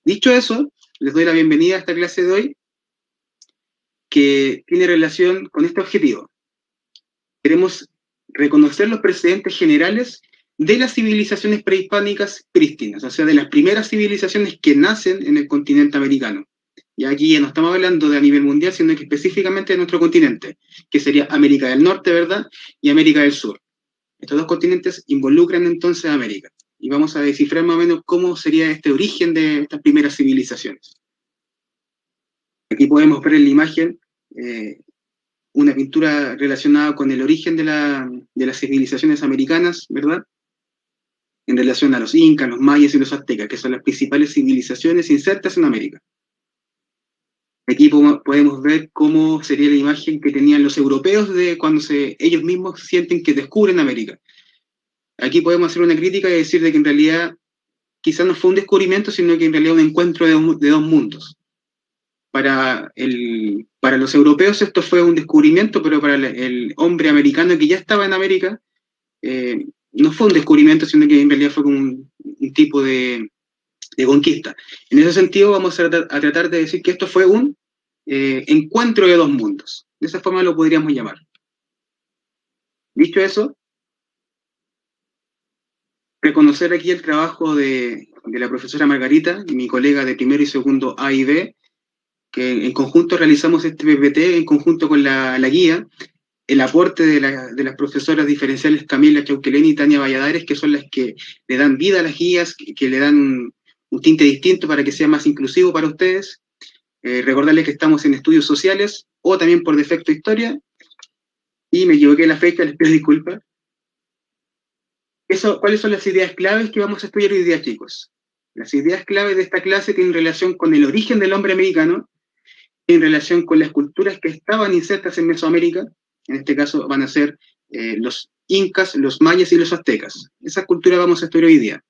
Dicho eso, les doy la bienvenida a esta clase de hoy, que tiene relación con este objetivo. Queremos reconocer los precedentes generales de las civilizaciones prehispánicas prístinas, o sea, de las primeras civilizaciones que nacen en el continente americano. Y aquí ya no estamos hablando de a nivel mundial, sino que específicamente de nuestro continente, que sería América del Norte, ¿verdad? Y América del Sur. Estos dos continentes involucran entonces a América. Y vamos a descifrar más o menos cómo sería este origen de estas primeras civilizaciones. Aquí podemos ver en la imagen una pintura relacionada con el origen de las civilizaciones americanas, ¿verdad? En relación a los incas, los mayas y los aztecas, que son las principales civilizaciones insertas en América. Aquí podemos ver cómo sería la imagen que tenían los europeos de cuando ellos mismos sienten que descubren América. Aquí podemos hacer una crítica y decir de que en realidad quizás no fue un descubrimiento, sino que en realidad un encuentro de dos mundos. Para los europeos esto fue un descubrimiento, pero para el hombre americano que ya estaba en América, no fue un descubrimiento, sino que en realidad fue como un tipo de conquista. En ese sentido vamos a tratar de decir que esto fue un encuentro de dos mundos. De esa forma lo podríamos llamar. Dicho eso, reconocer aquí el trabajo de la profesora Margarita y mi colega de primero y segundo A y B, que en conjunto realizamos este PPT en conjunto con la guía, el aporte de las profesoras diferenciales Camila Chauqueleni y Tania Valladares, que son las que le dan vida a las guías, que le dan un tinte distinto para que sea más inclusivo para ustedes. Recordarles que estamos en estudios sociales o también por defecto historia, y me equivoqué en la fecha, les pido disculpas. ¿Cuáles son las ideas claves que vamos a estudiar hoy día, chicos? Las ideas claves de esta clase tienen relación con el origen del hombre americano, en relación con las culturas que estaban insertas en Mesoamérica. En este caso van a ser los incas, los mayas y los aztecas. Esa cultura vamos a estudiar hoy día.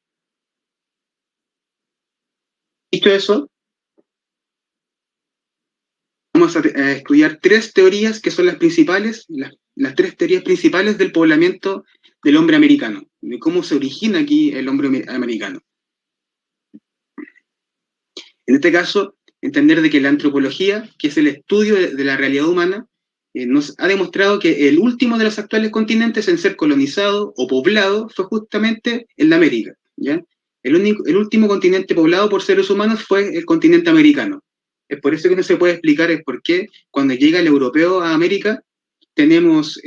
Dicho eso, vamos a estudiar tres teorías que son las principales, las tres teorías principales del poblamiento del hombre americano, de cómo se origina aquí el hombre americano. En este caso, entender de que la antropología, que es el estudio de la realidad humana, nos ha demostrado que el último de los actuales continentes en ser colonizado o poblado fue justamente el de América, ¿ya? El último continente poblado por seres humanos fue el continente americano. Es por eso que no se puede explicar el por qué cuando llega el europeo a América tenemos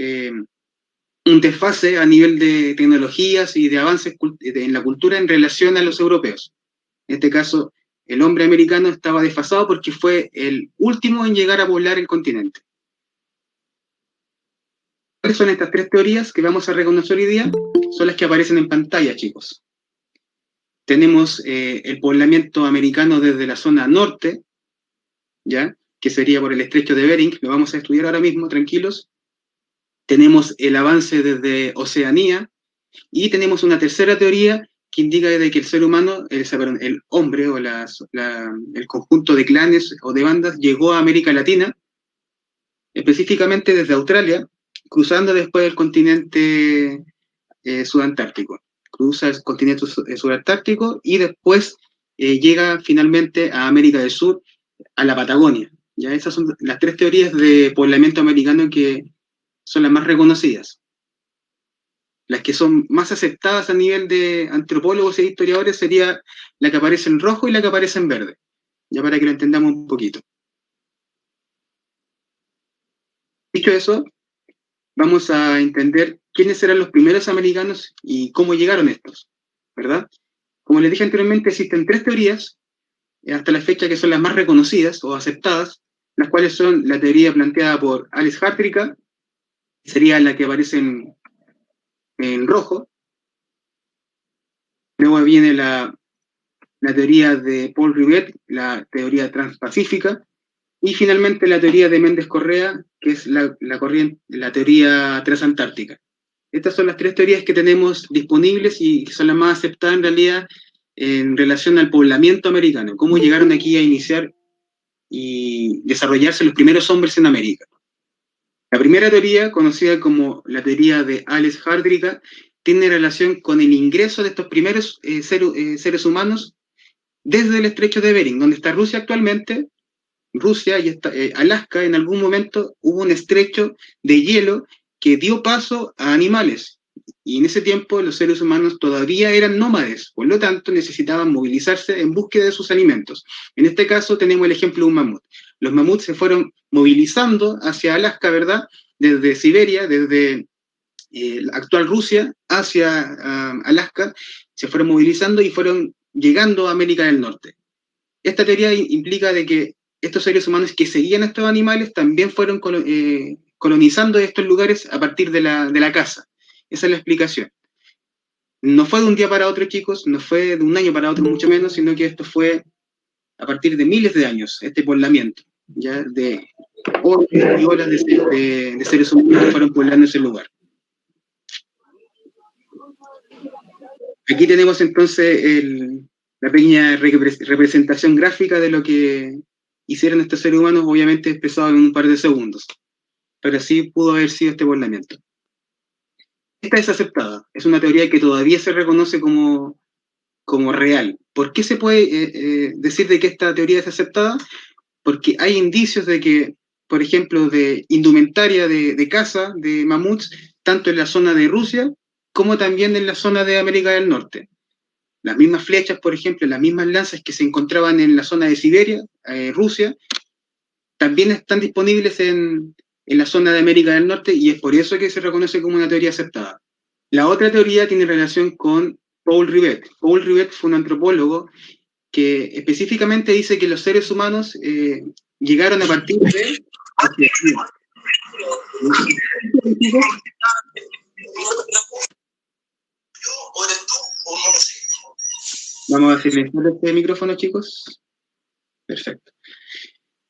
un desfase a nivel de tecnologías y de avances en la cultura en relación a los europeos. En este caso, el hombre americano estaba desfasado porque fue el último en llegar a poblar el continente. ¿Cuáles son estas tres teorías que vamos a reconocer hoy día? Son las que aparecen en pantalla, chicos. Tenemos el poblamiento americano desde la zona norte, ¿ya? Que sería por el estrecho de Bering, lo vamos a estudiar ahora mismo, tranquilos. Tenemos el avance desde Oceanía, y tenemos una tercera teoría que indica de que el ser humano, el hombre o el conjunto de clanes o de bandas llegó a América Latina, específicamente desde Australia, cruzando después el continente sudantártico. Cruza el continente sudantártico y después llega finalmente a América del Sur, a la Patagonia. ¿Ya? Esas son las tres teorías de poblamiento americano que son las más reconocidas. Las que son más aceptadas a nivel de antropólogos e historiadores sería la que aparece en rojo y la que aparece en verde, ya para que lo entendamos un poquito. Dicho eso, vamos a entender quiénes eran los primeros americanos y cómo llegaron estos, ¿verdad? Como les dije anteriormente, existen tres teorías, hasta la fecha que son las más reconocidas o aceptadas, las cuales son la teoría planteada por Alex Hartrica, sería la que aparece en rojo. Luego viene la teoría de Paul Rivet, la teoría transpacífica, y finalmente la teoría de Méndez Correa, que es la teoría transantártica. Estas son las tres teorías que tenemos disponibles y que son las más aceptadas en realidad en relación al poblamiento americano, cómo llegaron aquí a iniciar y desarrollarse los primeros hombres en América. La primera teoría, conocida como la teoría de Alex Hartrica, tiene relación con el ingreso de estos primeros seres humanos desde el estrecho de Bering, donde está Rusia actualmente. Rusia y Alaska, en algún momento hubo un estrecho de hielo que dio paso a animales. Y en ese tiempo los seres humanos todavía eran nómades, por lo tanto necesitaban movilizarse en búsqueda de sus alimentos. En este caso tenemos el ejemplo de un mamut. Los mamuts se fueron movilizando hacia Alaska, ¿verdad? Desde Siberia, desde la actual Rusia hacia Alaska, se fueron movilizando y fueron llegando a América del Norte. Esta teoría implica de que estos seres humanos que seguían a estos animales también fueron colonizando estos lugares a partir de la caza. Esa es la explicación. No fue de un día para otro, chicos, no fue de un año para otro, mucho menos, sino que esto fue a partir de miles de años, este poblamiento, ya de horas y horas de seres humanos que fueron poblando ese lugar. Aquí tenemos entonces la pequeña representación gráfica de lo que hicieron estos seres humanos, obviamente expresado en un par de segundos. Pero así pudo haber sido este poblamiento. Esta es aceptada, es una teoría que todavía se reconoce como real. ¿Por qué se puede decir de que esta teoría es aceptada? Porque hay indicios de que, por ejemplo, de indumentaria de caza, de mamuts, tanto en la zona de Rusia como también en la zona de América del Norte. Las mismas flechas, por ejemplo, las mismas lanzas que se encontraban en la zona de Siberia, Rusia, también están disponibles en la zona de América del Norte y es por eso que se reconoce como una teoría aceptada. La otra teoría tiene relación con Paul Rivet. Paul Rivet fue un antropólogo que específicamente dice que los seres humanos llegaron a partir de... Vamos a silenciar este micrófono, chicos. Perfecto.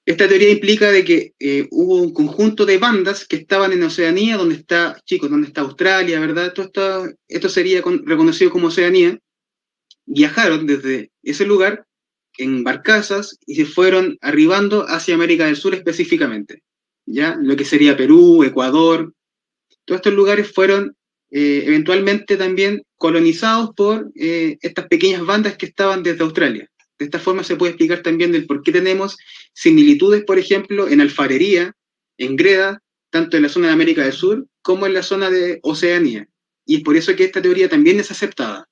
Esta teoría implica de que hubo un conjunto de bandas que estaban en Oceanía, donde está, chicos, donde está Australia, ¿verdad? Esto sería reconocido como Oceanía. Viajaron desde ese lugar en barcazas y se fueron arribando hacia América del Sur específicamente, ¿ya? Lo que sería Perú, Ecuador. Todos estos lugares fueron eventualmente también colonizados por estas pequeñas bandas que estaban desde Australia. De esta forma se puede explicar también del por qué tenemos similitudes, por ejemplo, en alfarería, en greda, tanto en la zona de América del Sur como en la zona de Oceanía. Y es por eso que esta teoría también es aceptada.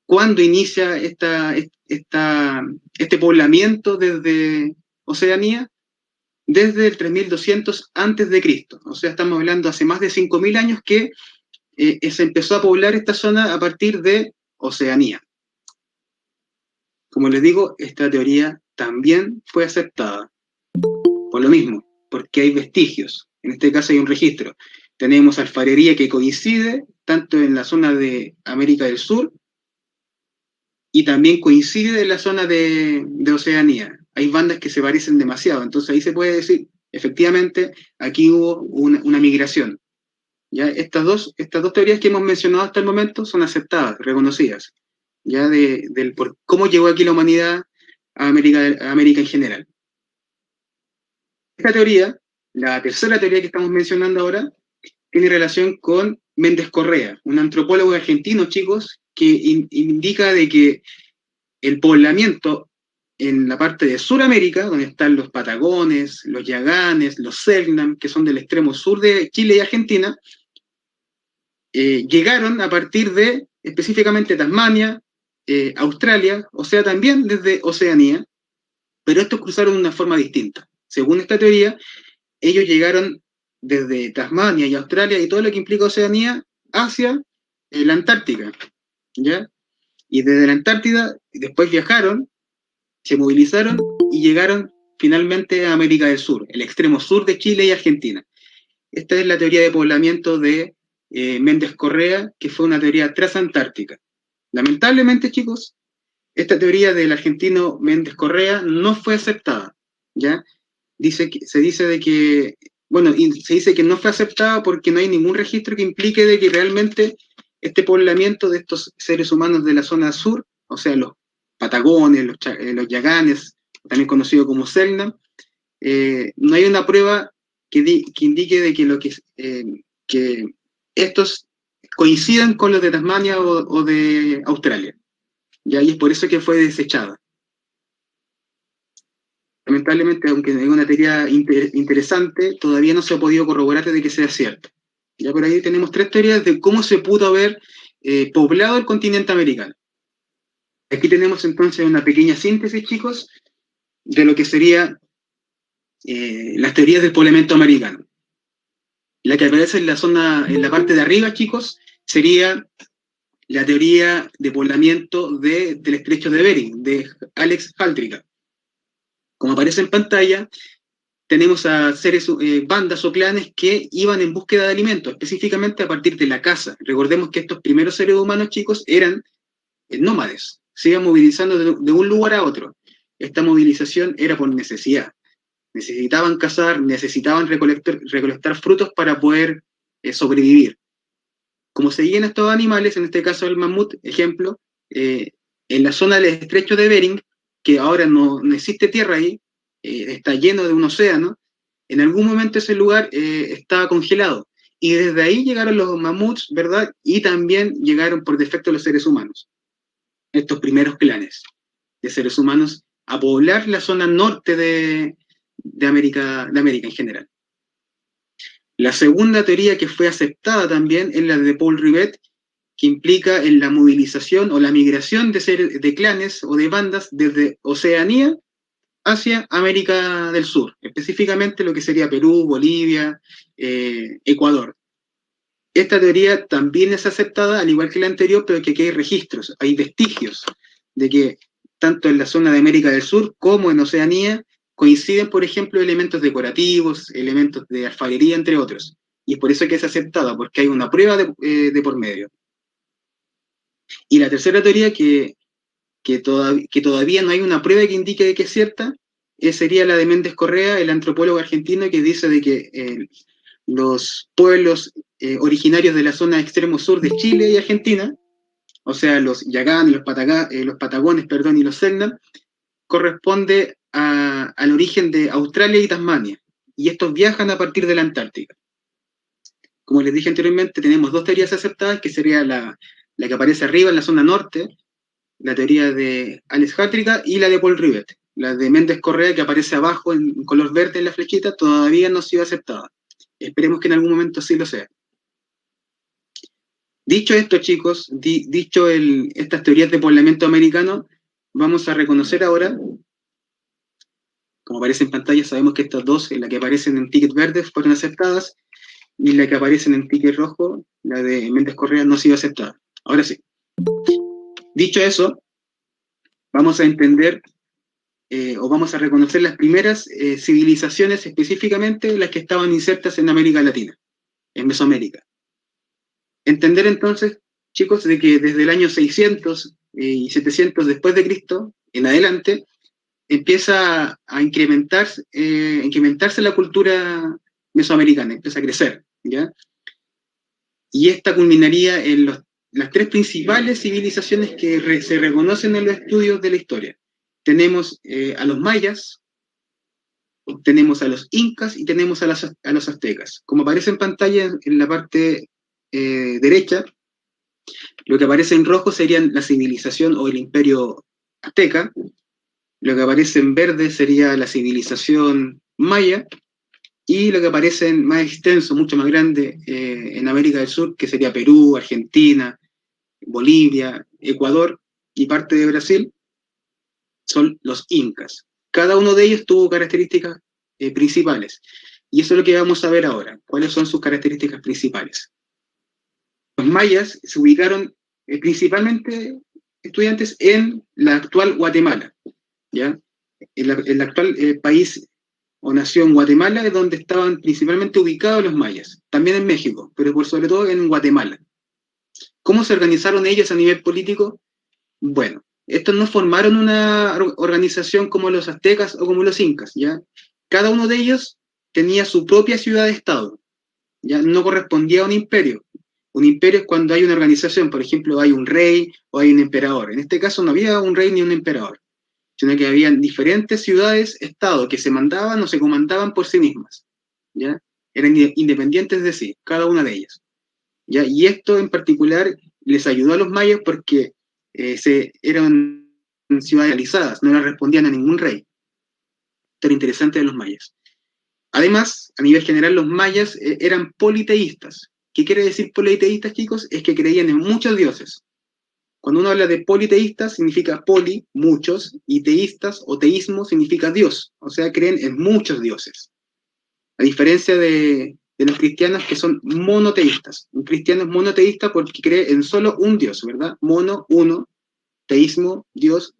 ¿Cuándo inicia este poblamiento desde Oceanía? Desde el 3200 antes de Cristo. O sea, estamos hablando hace más de 5000 años que se empezó a poblar esta zona a partir de Oceanía. Como les digo, esta teoría también fue aceptada. Por lo mismo, porque hay vestigios. En este caso hay un registro. Tenemos alfarería que coincide tanto en la zona de América del Sur y también coincide en la zona de Oceanía. Hay bandas que se parecen demasiado. Entonces ahí se puede decir, efectivamente, aquí hubo una migración. ¿Ya? Estas dos teorías que hemos mencionado hasta el momento son aceptadas, reconocidas, ya por cómo llegó aquí la humanidad a América en general. Esta teoría, la tercera teoría que estamos mencionando ahora, tiene relación con Méndez Correa, un antropólogo argentino, chicos, que indica de que el poblamiento en la parte de Sudamérica, donde están los Patagones, los Yaganes, los Selknam, que son del extremo sur de Chile y Argentina, llegaron a partir de específicamente Tasmania, Australia, o sea, también desde Oceanía, pero estos cruzaron de una forma distinta. Según esta teoría, ellos llegaron desde Tasmania y Australia y todo lo que implica Oceanía hacia la Antártica, ¿ya? Y desde la Antártida después viajaron, se movilizaron y llegaron finalmente a América del Sur, el extremo sur de Chile y Argentina. Esta es la teoría de poblamiento de Méndez Correa, que fue una teoría transantártica. Lamentablemente, chicos, esta teoría del argentino Méndez Correa no fue aceptada, ¿ya? Se dice que no fue aceptada porque no hay ningún registro que implique de que realmente este poblamiento de estos seres humanos de la zona sur, o sea, los Patagones, los Yaganes, también conocidos como Selknam, no hay una prueba que indique de que estos coincidan con los de Tasmania o de Australia. ¿Ya? Y es por eso que fue desechada. Lamentablemente, aunque es una teoría interesante, todavía no se ha podido corroborar de que sea cierta. Ya por ahí tenemos 3 teorías de cómo se pudo haber poblado el continente americano. Aquí tenemos entonces una pequeña síntesis, chicos, de lo que sería las teorías del poblamiento americano. La que aparece en la zona, en la parte de arriba, chicos, sería la teoría de poblamiento del estrecho de Bering, de Alex Haltrica. Como aparece en pantalla, tenemos a bandas o clanes que iban en búsqueda de alimentos, específicamente a partir de la caza. Recordemos que estos primeros seres humanos, chicos, eran nómades, se iban movilizando de un lugar a otro. Esta movilización era por necesidad. Necesitaban cazar, necesitaban recolectar frutos para poder sobrevivir. Como seguían estos animales, en este caso el mamut, ejemplo, en la zona del estrecho de Bering, que ahora no existe tierra ahí, está lleno de un océano, en algún momento ese lugar estaba congelado. Y desde ahí llegaron los mamuts, ¿verdad? Y también llegaron por defecto los seres humanos, estos primeros clanes de seres humanos, a poblar la zona norte de América en general. La segunda teoría que fue aceptada también es la de Paul Rivet, que implica en la movilización o la migración de clanes o de bandas desde Oceanía hacia América del Sur, específicamente lo que sería Perú, Bolivia, Ecuador. Esta teoría también es aceptada, al igual que la anterior, pero que aquí hay registros, hay vestigios de que tanto en la zona de América del Sur como en Oceanía coinciden, por ejemplo, elementos decorativos, elementos de alfarería, entre otros. Y es por eso que es aceptada, porque hay una prueba de por medio. Y la tercera teoría, que todavía no hay una prueba que indique de que es cierta, sería la de Méndez Correa, el antropólogo argentino, que dice de que los pueblos originarios de la zona extremo sur de Chile y Argentina, o sea, los Yagán, los Patagones, perdón, y los Selknam, corresponde al origen de Australia y Tasmania, y estos viajan a partir de la Antártica. Como les dije anteriormente, tenemos 2 teorías aceptadas, que sería la que aparece arriba en la zona norte, la teoría de Alex Haltrica, y la de Paul Rivet. La de Méndez Correa, que aparece abajo en color verde en la flechita, todavía no ha sido aceptada. Esperemos que en algún momento sí lo sea. Dicho esto, chicos, dicho estas teorías de poblamiento americano, vamos a reconocer ahora, como aparece en pantalla, sabemos que estas 2, la que aparecen en ticket verde, fueron aceptadas, y la que aparece en ticket rojo, la de Méndez Correa, no ha sido aceptada. Ahora sí. Dicho eso, vamos a entender o vamos a reconocer las primeras civilizaciones, específicamente las que estaban insertas en América Latina, en Mesoamérica. Entender entonces, chicos, de que desde el año 600 y 700 después de Cristo en adelante, empieza a incrementarse la cultura mesoamericana, empieza a crecer, ¿ya? Y esta culminaría en las 3 principales civilizaciones que se reconocen en los estudios de la historia. Tenemos a los mayas, tenemos a los incas y tenemos a los aztecas. Como aparece en pantalla en la parte derecha, lo que aparece en rojo serían la civilización o el imperio azteca, lo que aparece en verde sería la civilización maya, y lo que aparece en más extenso, mucho más grande, en América del Sur, que sería Perú, Argentina, Bolivia, Ecuador y parte de Brasil, son los incas. Cada uno de ellos tuvo características principales. Y eso es lo que vamos a ver ahora. ¿Cuáles son sus características principales? Los mayas se ubicaron principalmente, estudiantes, en la actual Guatemala, ¿ya? El actual país o nación Guatemala es donde estaban principalmente ubicados los mayas. También en México, pero por sobre todo en Guatemala. ¿Cómo se organizaron ellos a nivel político? Bueno, estos no formaron una organización como los aztecas o como los incas, ¿ya? Cada uno de ellos tenía su propia ciudad-estado, ¿ya? No correspondía a un imperio. Un imperio es cuando hay una organización, por ejemplo, hay un rey o hay un emperador. En este caso no había un rey ni un emperador, sino que habían diferentes ciudades-estado que se mandaban o se comandaban por sí mismas, ¿ya? Eran independientes de sí, cada una de ellas, ¿ya? Y esto en particular les ayudó a los mayas porque eran ciudades realizadas, no le respondían a ningún rey. Esto era interesante de los mayas. Además, a nivel general, los mayas eran politeístas. ¿Qué quiere decir politeístas, chicos? Es que creían en muchos dioses. Cuando uno habla de politeístas, significa poli, muchos, y teístas o teísmo significa Dios. O sea, creen en muchos dioses. A diferencia de los cristianos que son monoteístas. Un cristiano es monoteísta porque cree en solo un Dios, ¿verdad? Mono, uno, teísmo, Dios,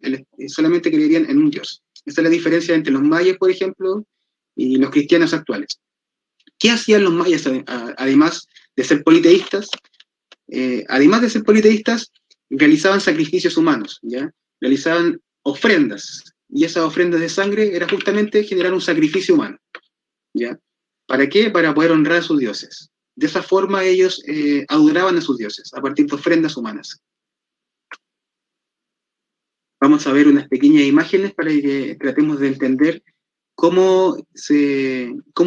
solamente creerían en un Dios. Esa es la diferencia entre los mayas, por ejemplo, y los cristianos actuales. ¿Qué hacían los mayas además de ser politeístas? Además de ser politeístas, realizaban sacrificios humanos, ¿ya? Realizaban ofrendas, y esas ofrendas de sangre era justamente generar un sacrificio humano, ¿ya? ¿Para qué? Para poder honrar a sus dioses. De esa forma ellos adoraban a sus dioses, a partir de ofrendas humanas. Vamos a ver unas pequeñas imágenes para que tratemos de entender cómo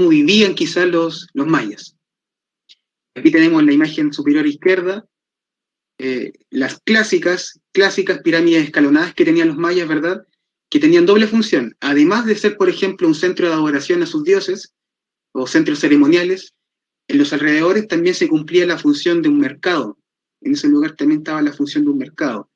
vivían quizás los mayas. Aquí tenemos la imagen superior izquierda, las clásicas pirámides escalonadas que tenían los mayas, ¿verdad? Que tenían doble función. Además de ser, por ejemplo, un centro de adoración a sus dioses, o centros ceremoniales, en los alrededores también se cumplía la función de un mercado. En ese lugar también estaba la función de un mercado.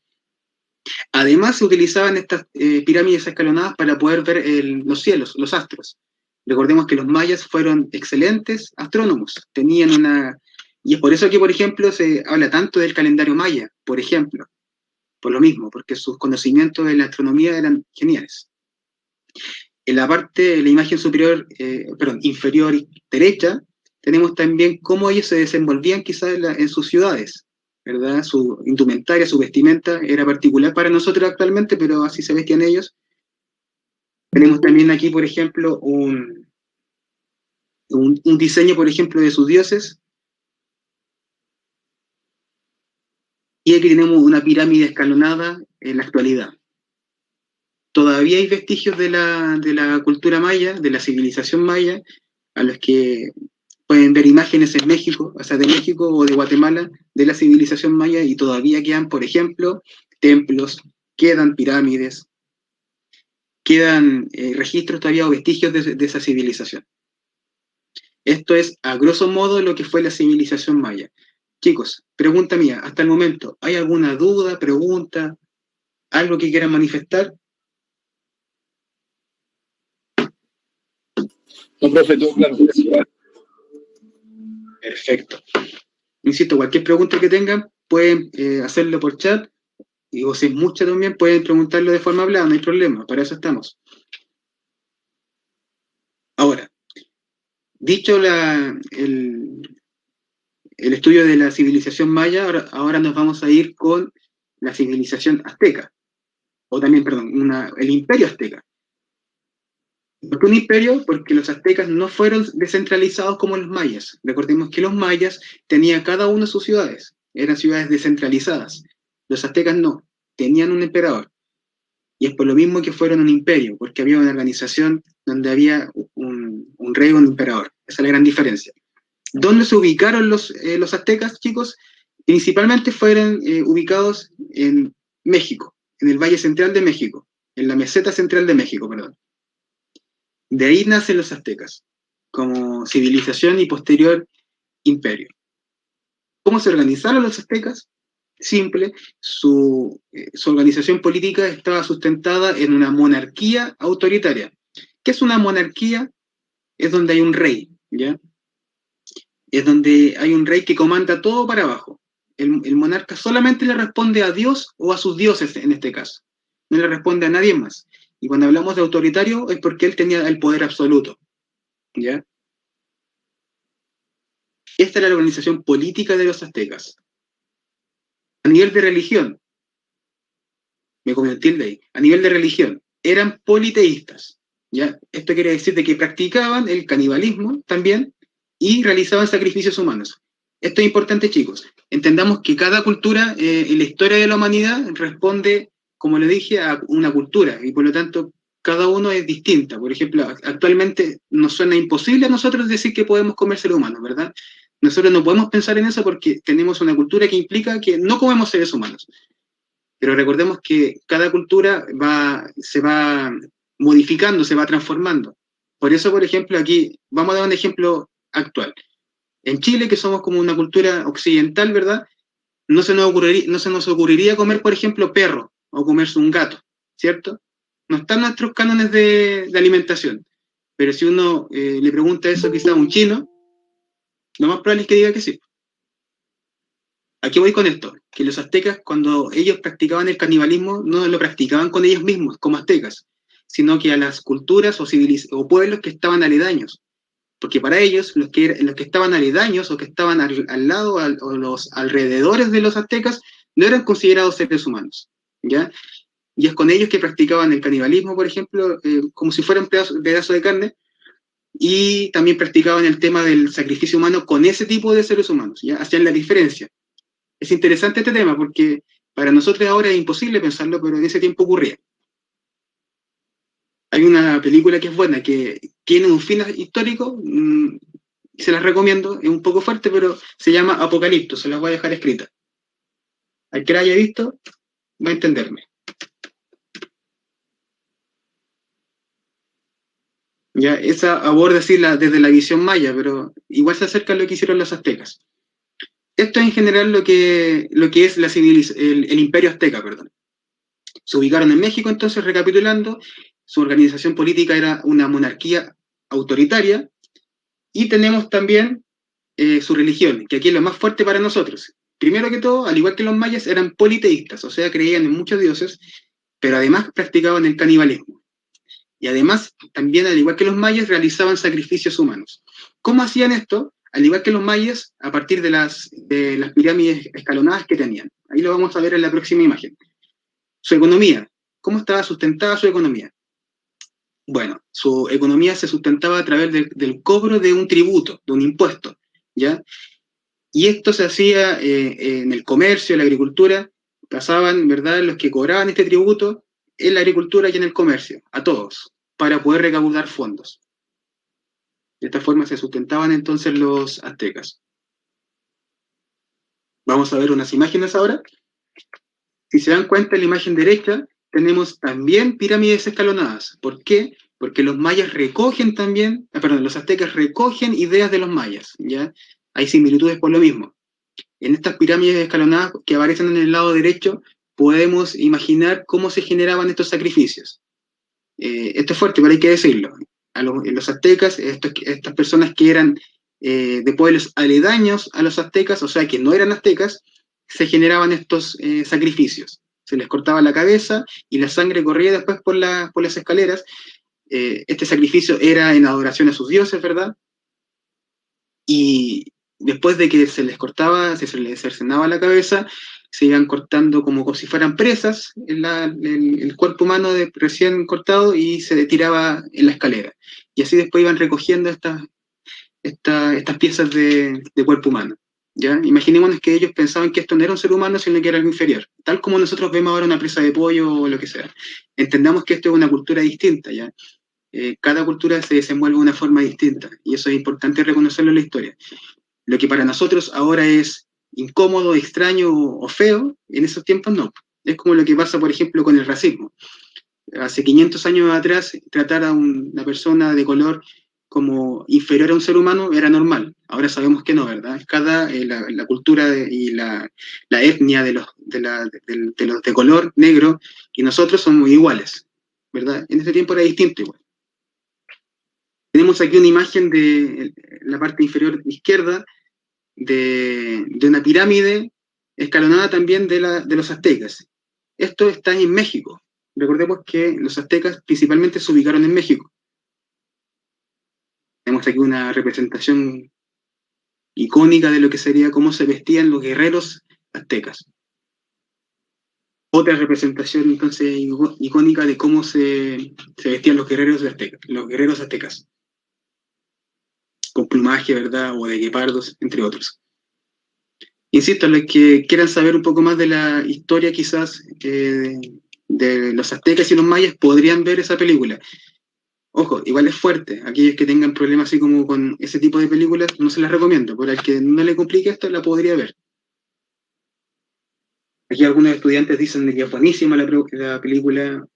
Además, se utilizaban estas pirámides escalonadas para poder ver los cielos, los astros. Recordemos que los mayas fueron excelentes astrónomos. Tenían una... Y es por eso que, por ejemplo, se habla tanto del calendario maya, por ejemplo. Por lo mismo, porque sus conocimientos de la astronomía eran geniales. En la parte, en la imagen superior, inferior derecha, tenemos también cómo ellos se desenvolvían quizás en sus ciudades, ¿verdad? Su indumentaria, su vestimenta era particular para nosotros actualmente, pero así se vestían ellos. Tenemos también aquí, por ejemplo, un diseño, por ejemplo, de sus dioses. Y aquí tenemos una pirámide escalonada en la actualidad. Todavía hay vestigios de la cultura maya, de la civilización maya, a los que pueden ver imágenes en México, o sea, de México o de Guatemala, de la civilización maya, y todavía quedan, por ejemplo, templos, quedan pirámides, quedan registros todavía o vestigios de esa civilización. Esto es, a grosso modo, lo que fue la civilización maya. Chicos, pregunta mía, hasta el momento, ¿hay alguna duda, pregunta, algo que quieran manifestar? No, profe, todo claro. Perfecto. Insisto, cualquier pregunta que tengan, pueden hacerlo por chat, y o si es mucha también, pueden preguntarlo de forma hablada, no hay problema, para eso estamos. Ahora, dicho el estudio de la civilización maya, ahora nos vamos a ir con la civilización azteca, o también, perdón, el imperio azteca. ¿Por qué un imperio? Porque los aztecas no fueron descentralizados como los mayas. Recordemos que los mayas tenían cada uno sus ciudades, eran ciudades descentralizadas. Los aztecas no, tenían un emperador. Y es por lo mismo que fueron un imperio, porque había una organización donde había un rey o un emperador. Esa es la gran diferencia. ¿Dónde se ubicaron los aztecas, chicos? Principalmente fueron ubicados en México, en el Valle Central de México, en la meseta central de México, perdón. De ahí nacen los aztecas, como civilización y posterior imperio. ¿Cómo se organizaron los aztecas? Simple, su organización política estaba sustentada en una monarquía autoritaria. ¿Qué es una monarquía? Es donde hay un rey, ¿ya? Es donde hay un rey que comanda todo para abajo. El monarca solamente le responde a Dios o a sus dioses en este caso. No le responde a nadie más. Y cuando hablamos de autoritario es porque él tenía el poder absoluto, ¿ya? Esta era la organización política de los aztecas. A nivel de religión, me comí el tilde ahí, a nivel de religión, eran politeístas, ¿ya? Esto quiere decir de que practicaban el canibalismo también y realizaban sacrificios humanos. Esto es importante, chicos. Entendamos que cada cultura en la historia de la humanidad responde, como le dije, a una cultura y por lo tanto cada uno es distinta. Por ejemplo, actualmente nos suena imposible a nosotros decir que podemos comer seres humanos, ¿verdad? Nosotros no podemos pensar en eso porque tenemos una cultura que implica que no comemos seres humanos. Pero recordemos que cada cultura se va modificando, se va transformando. Por eso, por ejemplo, aquí vamos a dar un ejemplo actual. En Chile, que somos como una cultura occidental, ¿verdad? No se nos ocurriría comer, por ejemplo, perro o comerse un gato, ¿cierto? No están nuestros cánones de alimentación. Pero si uno le pregunta eso quizá a un chino, lo más probable es que diga que sí. ¿A qué voy con esto? Que los aztecas, cuando ellos practicaban el canibalismo, no lo practicaban con ellos mismos, como aztecas, sino que a las culturas o pueblos que estaban aledaños. Porque para ellos, los que estaban aledaños o que estaban al lado o los alrededores de los aztecas, no eran considerados seres humanos. ¿Ya? Y es con ellos que practicaban el canibalismo, por ejemplo, como si fuera un pedazo de carne, y también practicaban el tema del sacrificio humano con ese tipo de seres humanos, ¿ya? Hacían la diferencia. Es interesante este tema porque para nosotros ahora es imposible pensarlo, pero en ese tiempo ocurría. Hay una película que es buena, que tiene un fin histórico, se las recomiendo, es un poco fuerte, pero se llama Apocalipto, se las voy a dejar escrita. Al que la haya visto, va a entenderme. Ya, esa aborda así desde la visión maya, pero igual se acerca a lo que hicieron los aztecas. Esto es en general lo que es el imperio azteca, perdón. Se ubicaron en México, entonces, recapitulando, su organización política era una monarquía autoritaria, y tenemos también su religión, que aquí es lo más fuerte para nosotros. Primero que todo, al igual que los mayas, eran politeístas, o sea, creían en muchos dioses, pero además practicaban el canibalismo. Y además, también, al igual que los mayas, realizaban sacrificios humanos. ¿Cómo hacían esto? Al igual que los mayas, a partir de las pirámides escalonadas que tenían. Ahí lo vamos a ver en la próxima imagen. Su economía. ¿Cómo estaba sustentada su economía? Bueno, su economía se sustentaba a través del cobro de un tributo, de un impuesto, ¿ya? Y esto se hacía en el comercio, en la agricultura, pasaban, ¿verdad?, los que cobraban este tributo en la agricultura y en el comercio, a todos, para poder recaudar fondos. De esta forma se sustentaban entonces los aztecas. Vamos a ver unas imágenes ahora. Si se dan cuenta, en la imagen derecha tenemos también pirámides escalonadas. ¿Por qué? Porque los mayas recogen también, los aztecas recogen ideas de los mayas, ¿ya? Hay similitudes por lo mismo. En estas pirámides escalonadas que aparecen en el lado derecho, podemos imaginar cómo se generaban estos sacrificios. Esto es fuerte, pero hay que decirlo. Los aztecas, estas personas que eran de pueblos aledaños a los aztecas, o sea, que no eran aztecas, se generaban estos sacrificios. Se les cortaba la cabeza y la sangre corría después por las escaleras. Este sacrificio era en adoración a sus dioses, ¿verdad? Y después de que se les cortaba, se les cercenaba la cabeza, se iban cortando como si fueran presas el cuerpo humano recién cortado, y se tiraba en la escalera. Y así después iban recogiendo estas piezas de cuerpo humano. ¿Ya? Imaginémonos que ellos pensaban que esto no era un ser humano, sino que era algo inferior, tal como nosotros vemos ahora una presa de pollo o lo que sea. Entendamos que esto es una cultura distinta, ¿ya? Cada cultura se desenvuelve de una forma distinta, y eso es importante reconocerlo en la historia. Lo que para nosotros ahora es incómodo, extraño o feo, en esos tiempos no. Es como lo que pasa, por ejemplo, con el racismo. Hace 500 años atrás, tratar a una persona de color como inferior a un ser humano era normal. Ahora sabemos que no, ¿verdad? La cultura y la etnia los de color negro y nosotros somos iguales, ¿verdad? En ese tiempo era distinto igual. Tenemos aquí una imagen de la parte inferior izquierda de una pirámide escalonada también de los aztecas. Esto está en México. Recordemos que los aztecas principalmente se ubicaron en México. Tenemos aquí una representación icónica de lo que sería cómo se vestían los guerreros aztecas. Otra representación entonces icónica de cómo se vestían los guerreros aztecas. Con plumaje, ¿verdad? O de guepardos, entre otros. Insisto, los que quieran saber un poco más de la historia quizás de los aztecas y los mayas podrían ver esa película. Ojo, igual es fuerte. Aquellos que tengan problemas así como con ese tipo de películas, no se las recomiendo. Por el que no le complique esto, la podría ver. Aquí algunos estudiantes dicen de que es buenísima la película.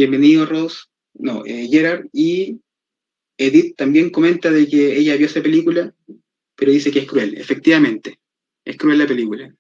Bienvenido, Rose. No, Gerard. Y Edith también comenta de que ella vio esa película, pero dice que es cruel. Efectivamente, es cruel la película.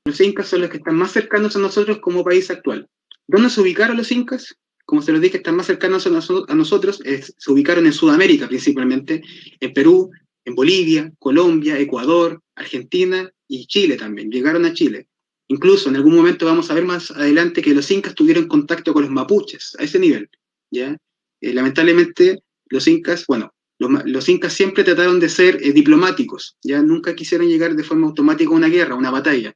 Los incas son los que están más cercanos a nosotros como país actual. ¿Dónde se ubicaron los incas? Como se los dije, están más cercanos a nosotros. Se ubicaron en Sudamérica principalmente, en Perú, en Bolivia, Colombia, Ecuador, Argentina y Chile también. Llegaron a Chile. Incluso en algún momento vamos a ver más adelante que los incas tuvieron contacto con los mapuches, a ese nivel. ¿Ya? Lamentablemente, los incas, bueno, los incas siempre trataron de ser diplomáticos, ya nunca quisieron llegar de forma automática a una guerra, a una batalla.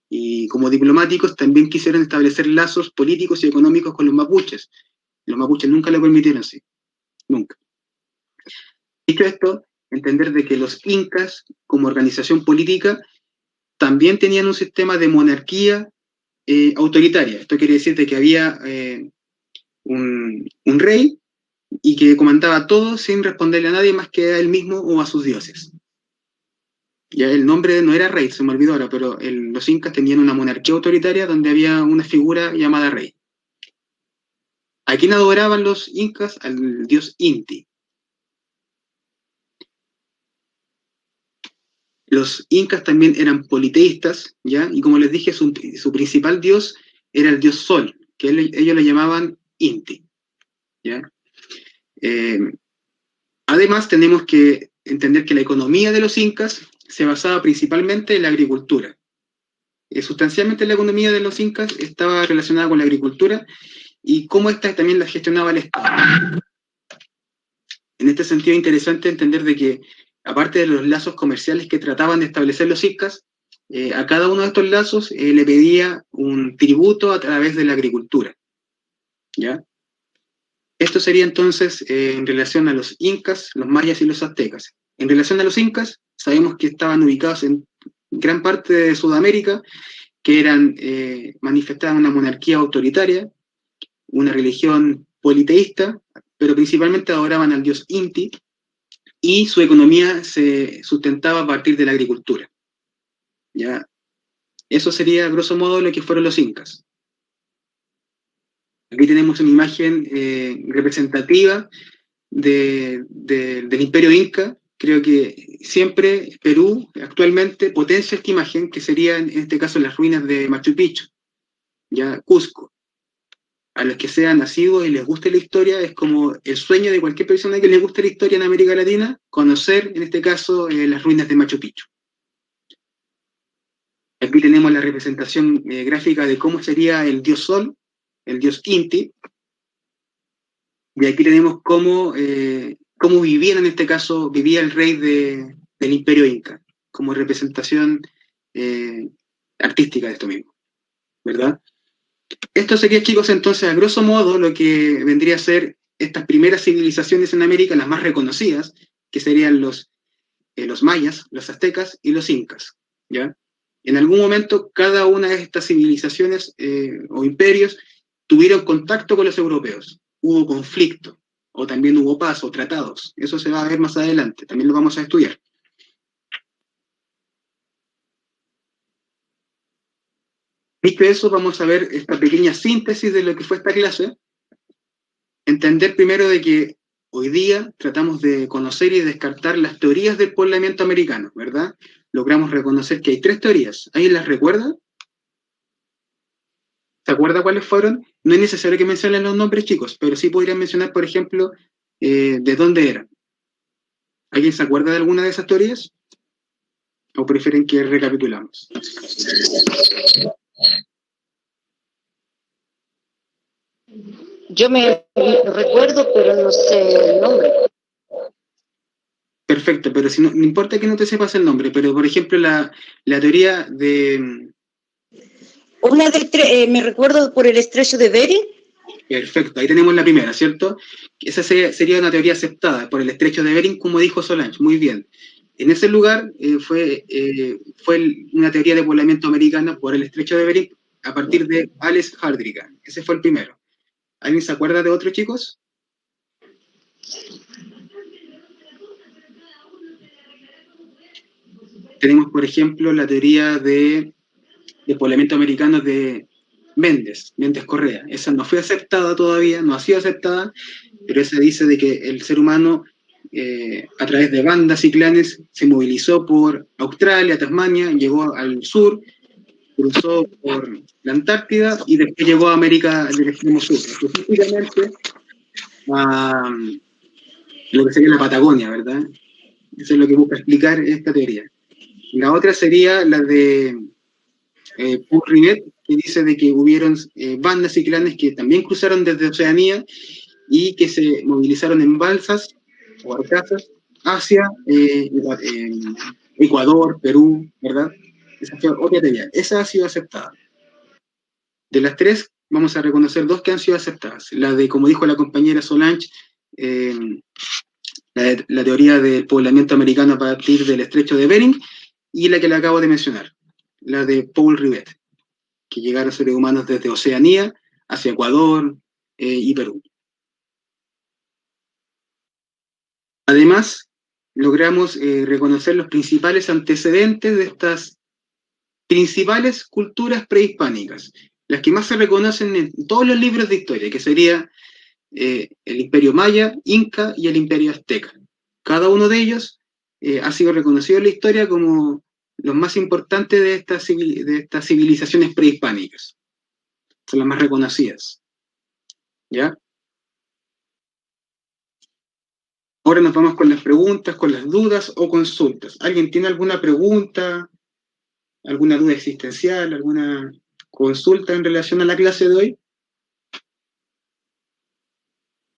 Y como diplomáticos también quisieron establecer lazos políticos y económicos con los mapuches. Los mapuches nunca lo permitieron así, nunca. Dicho esto, entender de que los incas, como organización política, también tenían un sistema de monarquía autoritaria. Esto quiere decir de que había un rey y que comandaba todo sin responderle a nadie más que a él mismo o a sus dioses. Ya el nombre no era rey, se me olvidó ahora, pero los incas tenían una monarquía autoritaria donde había una figura llamada rey. ¿A quién adoraban los incas? Al dios Inti. Los incas también eran politeístas, ¿ya? Y como les dije, su principal dios era el dios Sol, que ellos le llamaban Inti, ¿ya? Además, tenemos que entender que la economía de los incas se basaba principalmente en la agricultura. Sustancialmente la economía de los incas estaba relacionada con la agricultura y cómo esta también la gestionaba el Estado. En este sentido es interesante entender de que, aparte de los lazos comerciales que trataban de establecer los incas, a cada uno de estos lazos le pedía un tributo a través de la agricultura. ¿Ya? Esto sería entonces en relación a los incas, los mayas y los aztecas. En relación a los incas, sabemos que estaban ubicados en gran parte de Sudamérica, que manifestaban una monarquía autoritaria, una religión politeísta, pero principalmente adoraban al dios Inti, y su economía se sustentaba a partir de la agricultura. ¿Ya? Eso sería, a grosso modo, lo que fueron los incas. Aquí tenemos una imagen representativa del imperio inca. Creo que siempre Perú actualmente potencia esta imagen, que sería en este caso las ruinas de Machu Picchu, ya Cusco. A los que sean nacidos y les guste la historia, es como el sueño de cualquier persona que les guste la historia en América Latina, conocer, en este caso, las ruinas de Machu Picchu. Aquí tenemos la representación gráfica de cómo sería el dios Sol, el dios Inti, y aquí tenemos cómo vivía, en este caso, vivía el rey del imperio inca, como representación artística de esto mismo, ¿verdad? Esto sería, chicos, entonces, a grosso modo, lo que vendría a ser estas primeras civilizaciones en América, las más reconocidas, que serían los mayas, los aztecas y los incas, ¿ya? En algún momento, cada una de estas civilizaciones o imperios tuvieron contacto con los europeos. Hubo conflicto, o también hubo paz o tratados. Eso se va a ver más adelante, también lo vamos a estudiar. Visto eso, vamos a ver esta pequeña síntesis de lo que fue esta clase. Entender primero de que hoy día tratamos de conocer y descartar las teorías del poblamiento americano, ¿verdad? Logramos reconocer que hay 3 teorías. ¿Alguien las recuerda? ¿Se acuerda cuáles fueron? No es necesario que mencionen los nombres, chicos, pero sí podrían mencionar, por ejemplo, de dónde eran. ¿Alguien se acuerda de alguna de esas teorías? ¿O prefieren que recapitulamos? Yo me recuerdo, pero no sé el nombre. Perfecto, pero si no importa que no te sepas el nombre, pero por ejemplo la teoría de... Una me recuerdo por el estrecho de Bering. Perfecto, ahí tenemos la primera, ¿cierto? Esa sería una teoría aceptada por el estrecho de Bering, como dijo Solange, muy bien. En ese lugar fue una teoría de poblamiento americana por el estrecho de Bering a partir de Alex Hardriga. Ese fue el primero. ¿Alguien se acuerda de otro, chicos? Tenemos, por ejemplo, la teoría de poblamiento americano de Méndez Correa. Esa no fue aceptada todavía, no ha sido aceptada, pero esa dice de que el ser humano, a través de bandas y clanes, se movilizó por Australia, Tasmania, llegó al sur, cruzó por la Antártida y después llegó a América del extremo sur, específicamente a lo que sería la Patagonia, ¿verdad? Eso es lo que busca explicar esta teoría. La otra sería la de Paul Rivet, que dice de que hubieron bandas y clanes que también cruzaron desde Oceanía y que se movilizaron en balsas o barcazas hacia Ecuador, Perú, ¿verdad? Esa fue otra teoría. Esa ha sido aceptada. De las tres, vamos a reconocer dos que han sido aceptadas. La de, como dijo la compañera Solange, la teoría del poblamiento americano a partir del estrecho de Bering, y la que le acabo de mencionar, la de Paul Rivet, que llegaron seres humanos desde Oceanía hacia Ecuador y Perú. Además, logramos reconocer los principales antecedentes de estas principales culturas prehispánicas, las que más se reconocen en todos los libros de historia, que sería el Imperio Maya, Inca y el Imperio Azteca. Cada uno de ellos ha sido reconocido en la historia como los más importantes de estas civilizaciones prehispánicas. Son las más reconocidas. ¿Ya? Ahora nos vamos con las preguntas, con las dudas o consultas. ¿Alguien tiene alguna pregunta, alguna duda existencial, alguna consulta en relación a la clase de hoy?